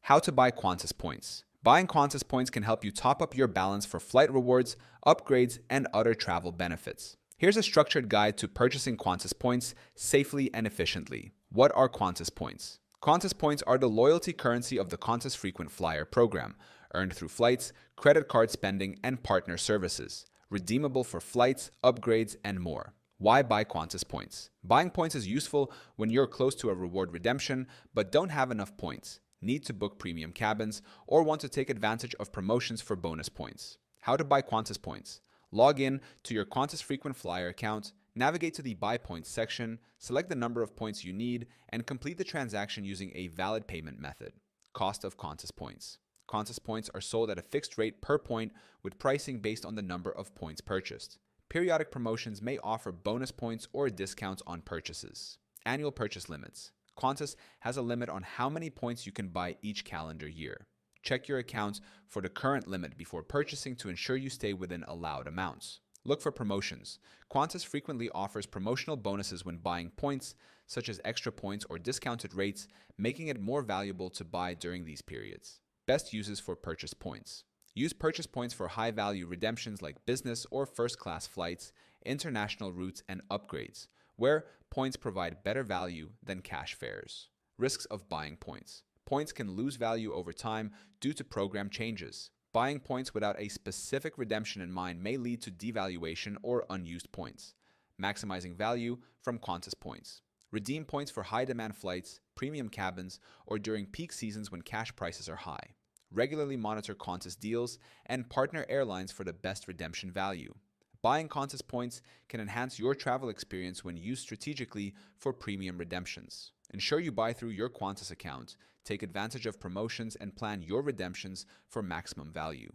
How to buy Qantas points. Buying Qantas points can help you top up your balance for flight rewards, upgrades, and other travel benefits. Here's a structured guide to purchasing Qantas points safely and efficiently. What are Qantas points? Qantas points are the loyalty currency of the Qantas Frequent Flyer program, earned through flights, credit card spending, and partner services, redeemable for flights, upgrades, and more. Why buy Qantas points? Buying points is useful when you're close to a reward redemption but don't have enough points, need to book premium cabins, or want to take advantage of promotions for bonus points. How to buy Qantas points? Log in to your Qantas Frequent Flyer account, navigate to the Buy Points section, select the number of points you need, and complete the transaction using a valid payment method. Cost of Qantas points. Qantas points are sold at a fixed rate per point with pricing based on the number of points purchased. Periodic promotions may offer bonus points or discounts on purchases. Annual purchase limits. Qantas has a limit on how many points you can buy each calendar year. Check your account for the current limit before purchasing to ensure you stay within allowed amounts. Look for promotions. Qantas frequently offers promotional bonuses when buying points, such as extra points or discounted rates, making it more valuable to buy during these periods. Best uses for purchase points. Use purchase points for high-value redemptions like business or first-class flights, international routes, and upgrades, where points provide better value than cash fares. Risks of buying points. Points can lose value over time due to program changes. Buying points without a specific redemption in mind may lead to devaluation or unused points. Maximizing value from Qantas points. Redeem points for high-demand flights, premium cabins, or during peak seasons when cash prices are high. Regularly monitor Qantas deals and partner airlines for the best redemption value. Buying Qantas points can enhance your travel experience when used strategically for premium redemptions. Ensure you buy through your Qantas account, take advantage of promotions, and plan your redemptions for maximum value.